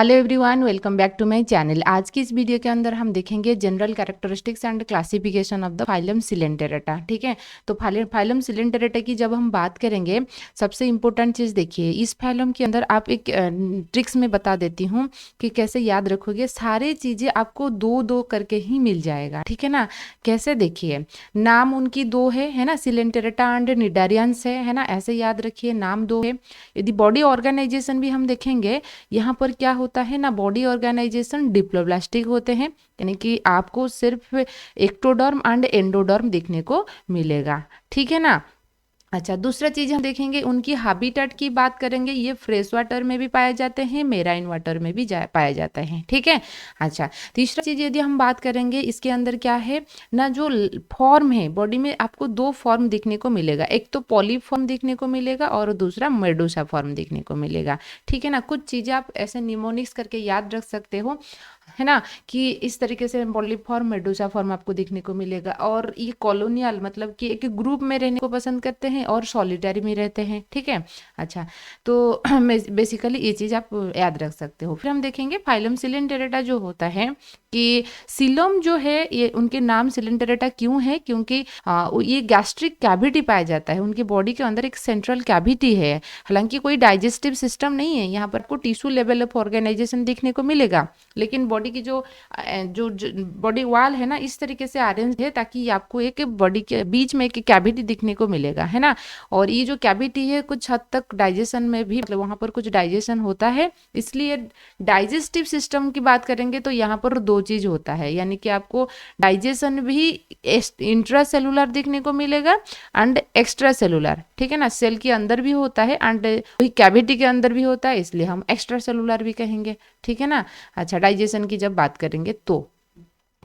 Hello everyone, welcome back to my channel. आज की इस वीडियो के अंदर हम देखेंगे general characteristics and classification of the phylum coelenterata. ठीक है, तो फाइलम सिलेंटेरेटा की जब हम बात करेंगे, सबसे इंपॉर्टेंट चीज़ देखिए, इस फाइलम के अंदर आप एक ट्रिक्स में बता देती हूँ कि कैसे याद रखोगे। सारी चीज़ें आपको दो दो करके ही मिल जाएगा, ठीक है ना। कैसे, देखिए, नाम उनकी दो है ना, सिलेंटेरेटा एंड निडारियंस है ना, ऐसे याद रखिए, नाम दो है। यदि बॉडी ऑर्गेनाइजेशन भी हम देखेंगे, यहाँ पर क्या होता है ना, बॉडी ऑर्गेनाइजेशन डिप्लोब्लास्टिक होते हैं, यानी कि आपको सिर्फ एक्टोडर्म एंड एंडोडर्म देखने को मिलेगा, ठीक है ना। अच्छा, दूसरा चीज़ हम देखेंगे, उनकी हैबिटेट की बात करेंगे, ये फ्रेश वाटर में भी पाए जाते हैं, मेराइन वाटर में भी पाए जाते हैं, ठीक है। अच्छा, तीसरा चीज़ यदि हम बात करेंगे, इसके अंदर क्या है ना, जो फॉर्म है बॉडी में, आपको दो फॉर्म देखने को मिलेगा, एक तो पॉलीप फॉर्म देखने को मिलेगा और दूसरा मेडूसा फॉर्म देखने को मिलेगा, ठीक है ना। कुछ चीज़ें आप ऐसे निमोनिक्स करके याद रख सकते हो, है ना, कि इस तरीके से पॉलीप फॉर्म, मेडूसा फॉर्म आपको देखने को मिलेगा। और ये कॉलोनियल मतलब कि एक ग्रुप में रहने को पसंद करते हैं और सॉलिटरी में रहते हैं, ठीक है। अच्छा, तो बेसिकली ये चीज़ आप याद रख सकते हो। फिर हम देखेंगे फाइलम सिलेंटेरेटा जो होता है, कि सिलोम जो है, ये उनके नाम सिलेंटेरेटा क्यों है, क्योंकि ये गैस्ट्रिक कैविटी पाया जाता है, उनकी बॉडी के अंदर एक सेंट्रल कैविटी है। हालांकि कोई डाइजेस्टिव सिस्टम नहीं है, यहाँ पर आपको टिश्यू लेवल ऑफ ऑर्गेनाइजेशन देखने को मिलेगा, लेकिन बॉडी की जो बॉडी वॉल है ना, इस तरीके से अरेंज है ताकि आपको एक बॉडी के बीच में एक कैविटी दिखने को मिलेगा, है ना। और ये जो कैविटी है कुछ हद तक डाइजेशन में भी, मतलब वहाँ पर कुछ डाइजेशन होता है, इसलिए डाइजेस्टिव सिस्टम की बात करेंगे तो यहाँ पर दो चीज होता है, यानी कि आपको डाइजेशन भी इंट्रा सेलुलर देखने को मिलेगा एंड एक्स्ट्रा सेलुलर, ठीक है ना। सेल के अंदर भी होता है एंड वही कैविटी के अंदर भी होता है, इसलिए हम एक्स्ट्रा सेलुलर भी कहेंगे, ठीक है ना। अच्छा, डाइजेशन की जब बात करेंगे तो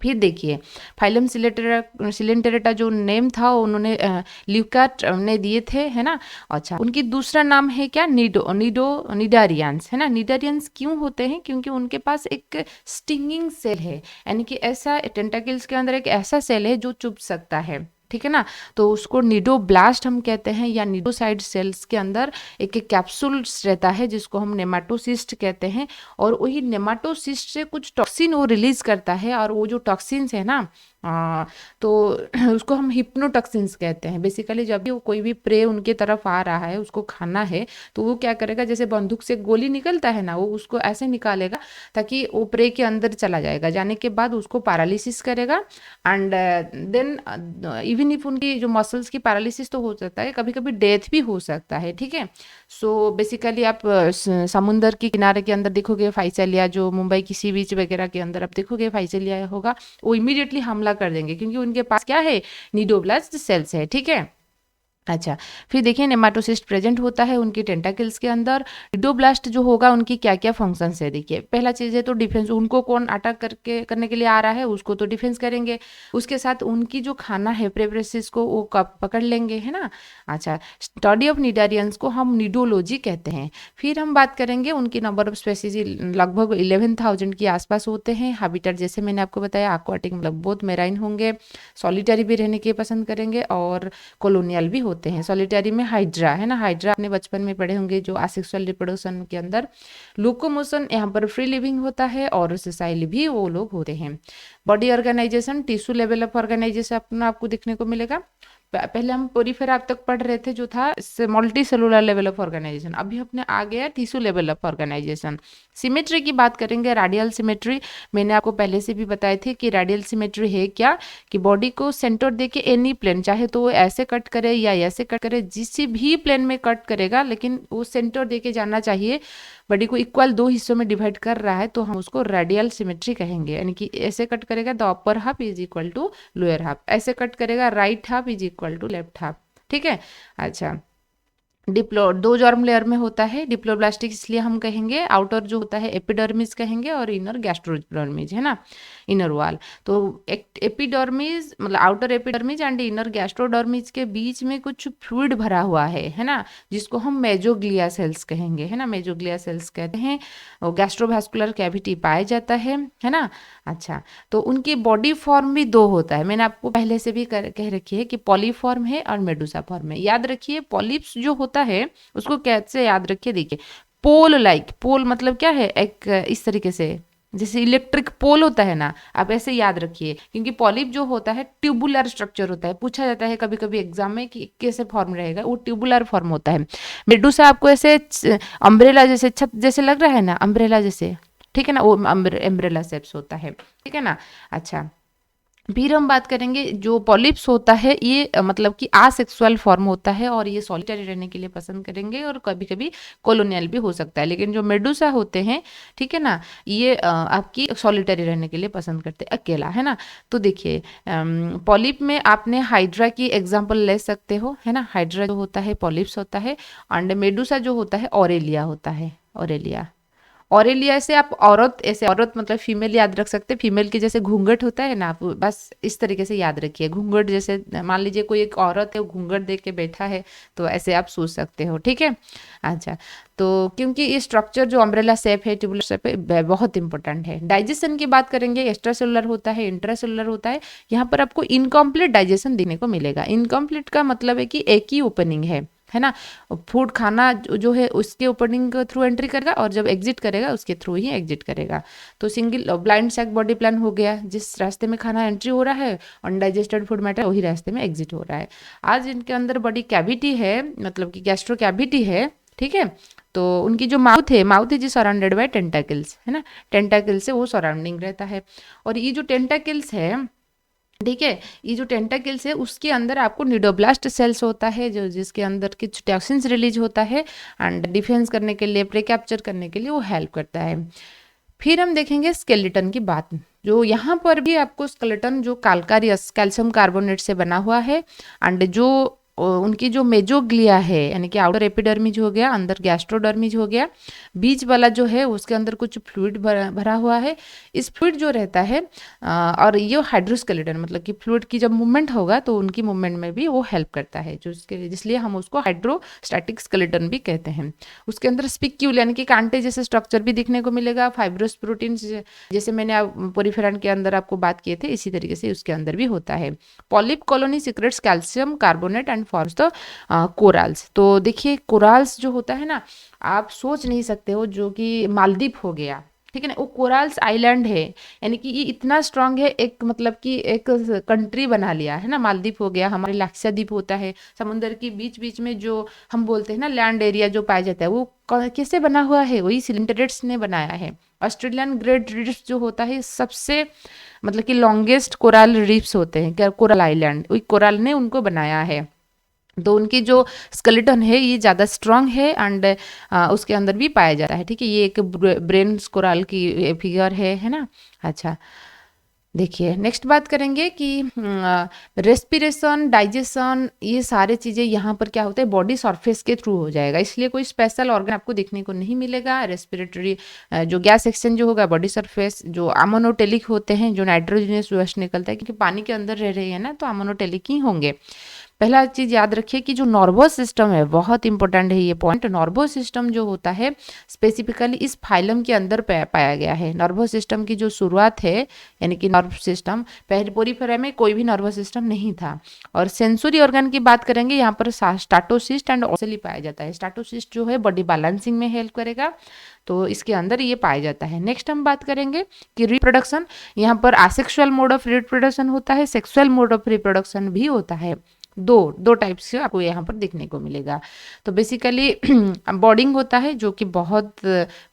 फिर देखिए, फाइलम सिलेंटेरेटा जो नेम था उन्होंने ल्यूकाट ने दिए थे, है ना। अच्छा, उनकी दूसरा नाम है क्या, निडारियंस, है ना। निडारियंस क्यों होते हैं, क्योंकि उनके पास एक स्टिंगिंग सेल है, यानी कि ऐसा टेंटाकल्स के अंदर एक ऐसा सेल है जो चुभ सकता है, ठीक है ना। तो उसको निडोब्लास्ट हम कहते हैं, या निडोसाइड सेल्स के अंदर एक कैप्सूल रहता है जिसको हम नेमाटोसिस्ट कहते हैं, और वही नेमाटोसिस्ट से कुछ टॉक्सिन वो रिलीज करता है, और वो जो टॉक्सिन्स है ना, तो उसको हम हिप्नोटॉक्सिन्स कहते हैं। बेसिकली जब भी कोई भी प्रे उनके तरफ आ रहा है, उसको खाना है, तो वो क्या करेगा, जैसे बंदूक से गोली निकलता है ना, वो उसको ऐसे निकालेगा ताकि वो प्रे के अंदर चला जाएगा, जाने के बाद उसको पैरालिसिस करेगा, एंड देन इवन इफ उनकी जो मसल्स की पैरालिसिस तो हो सकता है, कभी कभी डेथ भी हो सकता है, ठीक है। सो बेसिकली आप समुंदर के किनारे के अंदर देखोगे फाइसेलिया, जो मुंबई की सी बीच वगैरह के अंदर आप देखोगे फाइसेलिया होगा, वो इमीडिएटली हमला कर देंगे, क्योंकि उनके पास क्या है, निडोब्लास्ट सेल्स है, ठीक है। अच्छा, फिर देखिए, नेमाटोसिस्ट प्रेजेंट होता है उनकी टेंटाकल्स के अंदर। निडोब्लास्ट जो होगा, उनकी क्या क्या फंक्शंस है, देखिए, पहला चीज़ है तो डिफेंस, उनको कौन अटैक करने के लिए आ रहा है उसको तो डिफेंस करेंगे, उसके साथ उनकी जो खाना है प्रेप्रेसिस को वो पकड़ लेंगे, है ना। अच्छा, स्टडी ऑफ निडारियंस को हम निडोलॉजी कहते हैं। फिर हम बात करेंगे उनकी नंबर ऑफ स्पेसीज लगभग 11,000 के आसपास होते हैं। हैबिटेट जैसे मैंने आपको बताया, aquatic मतलब बहुत मेराइन होंगे, सॉलिटरी भी रहने के पसंद करेंगे, और कॉलोनियल भी होते हैं। सॉलिटरी में हाइड्रा, है ना, हाइड्रा अपने बचपन में पढ़े होंगे, जो असेक्सुअल रिप्रोडक्शन के अंदर लोकोमोशन यहाँ पर फ्री लिविंग होता है, और सोसाइल भी वो लोग होते हैं। Body organisation, tissue level of organisation अपना आपको देखने को मिलेगा। पहले हम पोरीफेरा अब तक पढ़ रहे थे जो था multicellular level of organisation, अभी अपने आ गया tissue level of organisation. Symmetry की बात करेंगे, रेडियल सिमेट्री, मैंने आपको पहले से भी बताए थे कि रेडियल सिमेट्री है क्या, कि बॉडी को सेंटर देके एनी प्लेन, चाहे तो वो ऐसे कट करे या ऐसे कट करे, जिस भी प्लेन में कट करेगा, लेकिन वो सेंटर देके जाना चाहिए। बॉडी को इक्वल दो हिस्सों में डिवाइड कर रहा है तो हम उसको रेडियल सिमेट्री कहेंगे, यानी कि ऐसे कट करेगा the upper half is equal to lower half, ऐसे कट करेगा right half is equal to left half, ठीक है। अच्छा, दो जर्म लेयर में होता है डिप्लोब्लास्टिक, इसलिए हम कहेंगे आउटर जो होता है एपिडर्मिस कहेंगे, और इनर गैस्ट्रोडर्मिस, है ना, इनर वॉल। तो एपिडर्मिस मतलब outer epidermis and inner gastrodermis के बीच में कुछ फ्लूइड भरा हुआ है ना, जिसको हम मेजोग्लिया सेल्स कहेंगे, है ना, मेजोग्लिया सेल्स कहते हैं। और गैस्ट्रोवास्कुलर कैविटी पाया जाता है ना। अच्छा, तो उनकी बॉडी फॉर्म भी दो होता है, मैंने आपको पहले से भी कह रखी है कि पॉलीफॉर्म है और मेडूसा फॉर्म है। याद रखिए, पॉलिप्स जो होता है उसको कैसे याद रखिए, देखिए, पोल लाइक, पोल मतलब क्या है, एक इस तरीके से जैसे इलेक्ट्रिक पोल होता है ना, आप ऐसे याद रखिए, क्योंकि पॉलिप जो होता है ट्यूबुलर स्ट्रक्चर होता है। पूछा जाता है कभी कभी एग्जाम में कि कैसे फॉर्म रहेगा, वो ट्यूबुलर फॉर्म होता है। मेडूसा आपको ऐसे अम्ब्रेला जैसे, छत जैसे लग रहा है ना, अम्ब्रेला जैसे, ठीक है ना, वो अम्ब्रेला शेप्स होता है, ठीक है ना। अच्छा, फिर हम बात करेंगे जो पॉलिप्स होता है ये मतलब कि आसेक्सुअल फॉर्म होता है और ये सॉलिटरी रहने के लिए पसंद करेंगे और कभी कभी कॉलोनियल भी हो सकता है। लेकिन जो मेडूसा होते हैं, ठीक है ना, ये आपकी सॉलिटरी रहने के लिए पसंद करते हैं, अकेला, है ना। तो देखिए पॉलिप में आपने हाइड्रा की एग्जाम्पल ले सकते हो, है ना। हाइड्रा जो होता है पॉलिप्स होता है, एंड मेडूसा जो होता है ऑरेलिया होता है, ऑरेलिया। ऑरेलिया से आप औरत, ऐसे औरत मतलब फीमेल याद रख सकते हैं, फीमेल की जैसे घूंघट होता है ना, आप बस इस तरीके से याद रखिए, घूंघट जैसे मान लीजिए कोई एक औरत है वो घूंघट देख के बैठा है, तो ऐसे आप सोच सकते हो, ठीक है। अच्छा, तो क्योंकि ये स्ट्रक्चर जो अम्ब्रेला शेप है, ट्यूबुलर शेप है, बहुत इंपॉर्टेंट है। डाइजेशन की बात करेंगे, एक्स्ट्रासेलुलर होता है, इंट्रासेलुलर होता है। यहाँ पर आपको इनकम्प्लीट डाइजेशन देखने को मिलेगा। इनकम्प्लीट का मतलब है कि एक ही ओपनिंग है ना। फूड खाना जो है उसके ओपनिंग के थ्रू एंट्री करेगा और जब एग्जिट करेगा उसके थ्रू ही एग्जिट करेगा। तो single blind sac body plan हो गया, जिस रास्ते में खाना एंट्री हो रहा है, अनडाइजेस्टेड फूड मैटर वही रास्ते में एग्जिट हो रहा है। आज इनके अंदर बड़ी कैविटी है, मतलब कि गैस्ट्रो कैविटी है, ठीक है। तो उनकी जो माउथ है जी सराउंडेड बाय टेंटाकल्स, है ना। टेंटाकल से वो सराउंडिंग रहता है। और ये जो टेंटाकल्स है, ठीक है, ये जो टेंटाकल्स है उसके अंदर आपको निडोब्लास्ट सेल्स होता है, जो जिसके अंदर कुछ टॉक्सिन्स रिलीज होता है एंड डिफेंस करने के लिए, प्रे कैप्चर करने के लिए वो हेल्प करता है। फिर हम देखेंगे स्केलेटन की बात, जो यहाँ पर भी आपको स्केलेटन जो कैल्कारियस कैल्शियम कार्बोनेट से बना हुआ है, एंड जो उनकी जो मेजोग्लिया है, यानी कि आउटर एपिडर्मिज हो गया, अंदर गैस्ट्रोडर्मिज हो गया, बीच वाला जो है उसके अंदर कुछ फ्लूइड भरा हुआ है। इस फ्लूइड जो रहता है और ये हाइड्रोस्केलेटन मतलब कि फ्लूइड की जब मूवमेंट होगा तो उनकी मूवमेंट में भी वो हेल्प करता है, जो इसके इसलिए हम उसको हाइड्रोस्टैटिक स्केलेटन भी कहते हैं। उसके अंदर स्पिक्यूल यानी कि कांटे जैसे स्ट्रक्चर भी दिखने को मिलेगा। फाइब्रोस प्रोटीन जैसे मैंने पोरिफेरन के अंदर आपको बात किए थे, इसी तरीके से उसके अंदर भी होता है। Polyp colony secretes calcium carbonate and forms the corals. तो देखिए कोराल्स जो होता है ना, आप सोच नहीं सकते हो, जो कि मालदीव हो गया, ठीक है ना, वो कोराल्स आइलैंड है, यानी कि ये इतना स्ट्रांग है, एक मतलब कि एक कंट्री बना लिया है ना। मालदीव हो गया, हमारे लाक्षाद्वीप होता है, समुद्र के बीच बीच में जो हम बोलते हैं ना लैंड एरिया जो पाया जाता है, वो कैसे बना हुआ है, वही सिलेंडरेट्स ने बनाया है। ऑस्ट्रेलियन ग्रेट रीफ्स जो होता है सबसे मतलब कि लॉन्गेस्ट कोरल रीफ्स होते हैं, कोरल आइलैंड, वही कोरल ने उनको बनाया है। तो उनकी जो स्केलेटन है ये ज़्यादा स्ट्रांग है एंड उसके अंदर भी पाया जाता है, ठीक है। ये एक ब्रेन कोराल की फिगर है ना। अच्छा, देखिए नेक्स्ट बात करेंगे कि रेस्पिरेशन, डाइजेशन, ये सारे चीज़ें यहाँ पर क्या होता है, बॉडी सरफेस के थ्रू हो जाएगा, इसलिए कोई स्पेशल ऑर्गन आपको देखने को नहीं मिलेगा। रेस्पिरेटरी जो गैस एक्सचेंज जो होगा बॉडी सरफेस, जो अमोनोटेलिक होते हैं, जो नाइट्रोजनियस वेस्ट निकलता है, क्योंकि पानी के अंदर रह रहे हैं ना, तो अमोनोटेलिक ही होंगे। पहला चीज याद रखिए कि जो नर्वस सिस्टम है, बहुत इंपॉर्टेंट है ये पॉइंट, नर्वस सिस्टम जो होता है स्पेसिफिकली इस फाइलम के अंदर पाया गया है। नर्वस सिस्टम की जो शुरुआत है, यानी कि नर्व सिस्टम, पहले पोरिफेरा में कोई भी नर्वस सिस्टम नहीं था। और सेंसरी ऑर्गन की बात करेंगे, यहाँ पर स्टाटोसिस्ट एंड ओसेली पाया जाता है। स्टाटोसिस्ट जो है बॉडी बैलेंसिंग में हेल्प करेगा, तो इसके अंदर ये पाया जाता है। नेक्स्ट हम बात करेंगे कि रिप्रोडक्शन, यहाँ पर आसेक्सुअल मोड ऑफ रिप्रोडक्शन होता है, सेक्सुअल मोड ऑफ रिप्रोडक्शन भी होता है। दो टाइप्स से आपको यहाँ पर देखने को मिलेगा। तो बेसिकली बॉर्डिंग होता है जो कि बहुत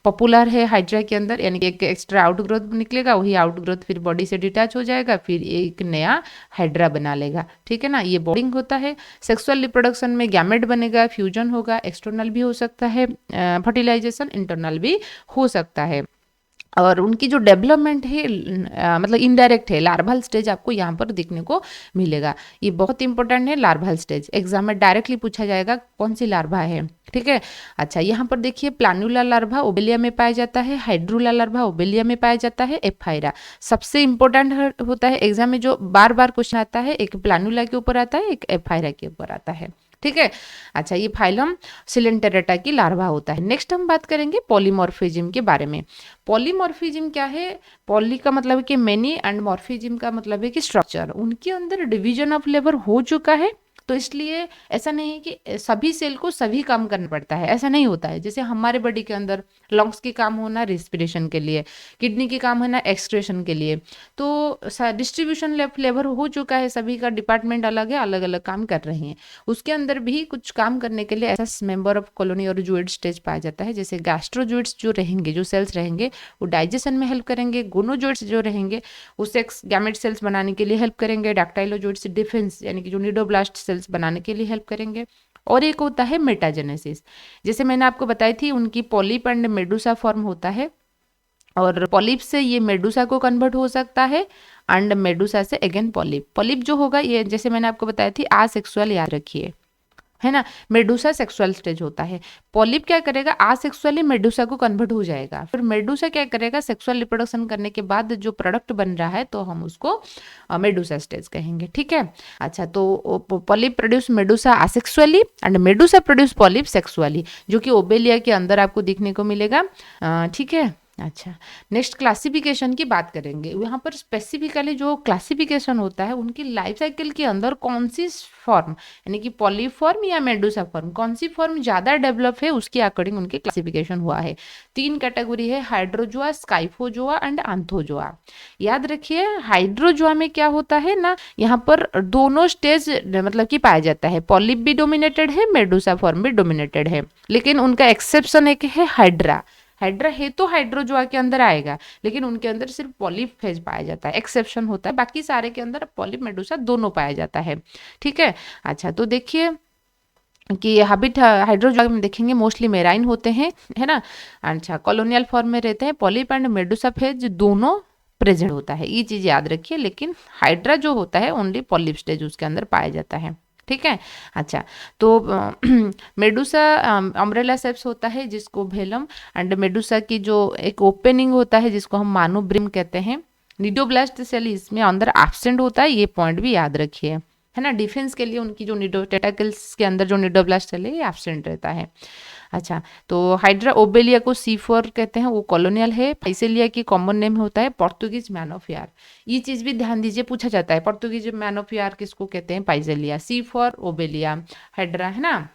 पॉपुलर है हाइड्रा के अंदर, यानी कि एक एक्स्ट्रा आउटग्रोथ निकलेगा, वही आउटग्रोथ फिर बॉडी से डिटैच हो जाएगा, फिर एक नया हाइड्रा बना लेगा, ठीक है ना। ये बॉर्डिंग होता है। सेक्सुअल रिप्रोडक्शन में गैमेट बनेगा, फ्यूजन होगा, एक्सटर्नल भी हो सकता है फर्टिलाइजेशन, इंटरनल भी हो सकता है। और उनकी जो डेवलपमेंट है मतलब इनडायरेक्ट है, लार्वल स्टेज आपको यहाँ पर देखने को मिलेगा। ये बहुत इंपॉर्टेंट है, लार्वल स्टेज एग्जाम में डायरेक्टली पूछा जाएगा कौन सी लार्वा है, ठीक है। अच्छा, यहाँ पर देखिए प्लानुला लार्वा ओबेलिया में पाया जाता है, हाइड्रोला लार्वा ओबेलिया में पाया जाता है, एफाइरा सबसे इंपॉर्टेंट होता है एग्जाम में, जो बार बार क्वेश्चन आता है, एक प्लानुला के ऊपर आता है, एक एफाइरा के ऊपर आता है, ठीक है। अच्छा, ये फाइलम सिलेंटेरेटा की लार्वा होता है। नेक्स्ट हम बात करेंगे पॉलीमॉर्फिज्म के बारे में। पॉलीमॉर्फिज्म क्या है, पॉली का मतलब है कि मेनी एंड मॉर्फिज्म का मतलब है कि स्ट्रक्चर, उनके अंदर डिवीजन ऑफ लेबर हो चुका है, तो इसलिए ऐसा नहीं है कि सभी सेल को सभी काम करना पड़ता है, ऐसा नहीं होता है। जैसे हमारे बॉडी के अंदर लंग्स की काम होना रिस्पिरेशन के लिए, किडनी की काम होना एक्सक्रेशन के लिए, तो डिस्ट्रीब्यूशन फ्लेवर हो चुका है, सभी का डिपार्टमेंट अलग है, अलग अलग काम कर रहे हैं। उसके अंदर भी कुछ काम करने के लिए ऐसा मेंबर ऑफ कॉलोनी और जूइड स्टेज पाया जाता है। जैसे गैस्ट्रोजूइड्स जो रहेंगे, जो सेल्स रहेंगे वो डाइजेशन में हेल्प करेंगे। गोनोजोइड्स जो रहेंगे वो सेक्स गैमेट सेल्स बनाने के लिए हेल्प करेंगे। डैक्टाइलोजोइड्स डिफेंस यानी कि जो निडोब्लास्ट सेल्स बनाने के लिए हेल्प करेंगे। और एक होता है मेटाजेनेसिस, जैसे मैंने आपको बताई थी उनकी पॉलिप एंड मेडुसा फॉर्म होता है, और पॉलिप से ये मेडुसा को कन्वर्ट हो सकता है एंड मेडुसा से अगेन पॉलिप। पॉलिप जो होगा ये जैसे मैंने आपको बताई थी आसेक्सुअल, याद रखिए, है ना। मेडुसा सेक्सुअल स्टेज होता है। पॉलिप क्या करेगा, आसेक्सुअली मेडुसा को कन्वर्ट हो जाएगा। फिर मेडुसा क्या करेगा, सेक्सुअल रिप्रोडक्शन करने के बाद जो प्रोडक्ट बन रहा है तो हम उसको मेडुसा स्टेज कहेंगे, ठीक है। अच्छा, तो polyp produce medusa asexually and medusa produce polyp sexually, जो कि ओबेलिया के अंदर आपको देखने को मिलेगा, ठीक है। अच्छा, नेक्स्ट क्लासिफिकेशन की बात करेंगे। यहाँ पर स्पेसिफिकली जो क्लासिफिकेशन होता है उनकी लाइफ साइकिल के अंदर कौन सी फॉर्म यानी कि पॉली फॉर्म या मेडुसा फॉर्म, कौन सी फॉर्म ज़्यादा डेवलप है उसके अकॉर्डिंग उनकी क्लासिफिकेशन हुआ है। 3 कैटेगरी है, हाइड्रोजोआ, स्काइफोजोआ एंड आंथोजोआ। याद रखिए हाइड्रोजोआ में क्या होता है ना, यहाँ पर दोनों स्टेज मतलब कि पाया जाता है। पॉलिप भी डोमिनेटेड है, मेडुसा फॉर्म भी डोमिनेटेड है, लेकिन उनका एक्सेप्शन एक है हाइड्रा। हाइड्रा है तो हाइड्रोजोआ के अंदर आएगा, लेकिन उनके अंदर सिर्फ पॉलिप फेज पाया जाता है, एक्सेप्शन होता है। बाकी सारे के अंदर पॉलिप मेडुसा दोनों पाया जाता है, ठीक है। अच्छा, तो देखिए कि हैबिट हाइड्रोजोआ में देखेंगे मोस्टली मेराइन होते हैं, है ना। अच्छा, कॉलोनियल फॉर्म में रहते हैं। पॉलिप एंड मेडुसा फेज दोनों प्रेजेंट होता है, ये चीज़ याद रखिए। लेकिन हाइड्रा जो होता है ओनली पॉलिप स्टेज उसके अंदर पाया जाता है, ठीक है। अच्छा, तो मेडुसा अम्ब्रेला सेप्स होता है जिसको भेलम, एंड मेडुसा की जो एक ओपनिंग होता है जिसको हम मानोब्रिम कहते हैं। निडोब्लास्ट सेल इसमें अंदर एब्सेंट होता है, ये पॉइंट भी याद रखिए, है ना। डिफेंस के लिए उनकी जो टेटाकल्स के अंदर जो निडोब्लास्ट सेल है ये एब्सेंट रहता है। अच्छा, तो हाइड्रा ओबेलिया को C4 कहते हैं, वो कॉलोनियल है। पाइसेलिया की कॉमन नेम होता है पोर्तुगीज मैन ऑफ यार। ये चीज़ भी ध्यान दीजिए, पूछा जाता है पोर्तुगीज मैन ऑफ यार किसको कहते हैं, पाइसेलिया। C4 ओबेलिया, हाइड्रा, है ना।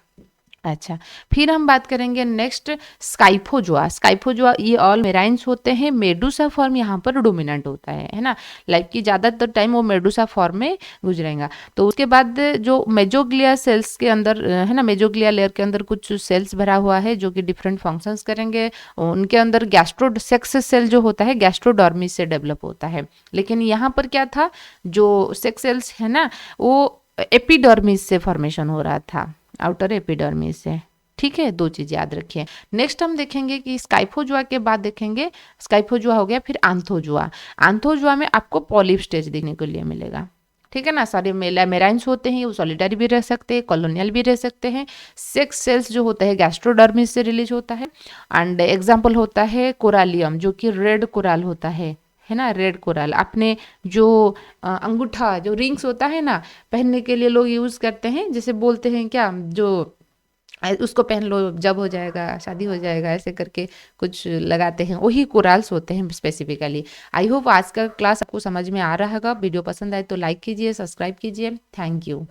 अच्छा, फिर हम बात करेंगे नेक्स्ट स्काइफोजोआ। स्काइफोजोआ ये ऑल मेराइन्स होते हैं, मेडुसा फॉर्म यहाँ पर डोमिनेंट होता है ना। लाइफ की ज़्यादातर टाइम वो मेडुसा फॉर्म में गुजरेगा। तो उसके बाद जो मेजोग्लिया सेल्स के अंदर है ना, मेजोग्लिया लेयर के अंदर कुछ सेल्स भरा हुआ है जो कि डिफरेंट फंक्शंस करेंगे। उनके अंदर गैस्ट्रो सेक्स सेल जो होता है गैस्ट्रोडर्मिस से डेवलप होता है। लेकिन यहाँ पर क्या था, जो सेक्स सेल्स है ना वो एपिडर्मिस से फॉर्मेशन हो रहा था, आउटर एपिडर्मिस से, ठीक है। 2 चीज़ याद रखिए। नेक्स्ट हम देखेंगे कि स्काइफोजुआ के बाद देखेंगे, स्काइफोजुआ हो गया, फिर आंथोजुआ। आंथोजुआ में आपको पॉलिप स्टेज देखने को लिए मिलेगा, ठीक है ना। सारे मेराइन्स होते हैं, वो सॉलिटरी भी रह सकते हैं, कॉलोनियल भी रह सकते हैं। सेक्स सेल्स जो होता है गैस्ट्रोडर्मिस से रिलीज होता है। एंड एग्जाम्पल होता है कोरालियम, जो कि रेड कोराल होता है ना। रेड कोराल अपने जो अंगूठा जो रिंग्स होता है ना पहनने के लिए लोग यूज़ करते हैं, जैसे बोलते हैं क्या, जो उसको पहन लो जब हो जाएगा शादी हो जाएगा, ऐसे करके कुछ लगाते हैं, वही कोराल्स होते हैं स्पेसिफिकली। आई होप आज का क्लास आपको समझ में आ रहा होगा। वीडियो पसंद आए तो लाइक कीजिए, सब्सक्राइब कीजिए। Thank you.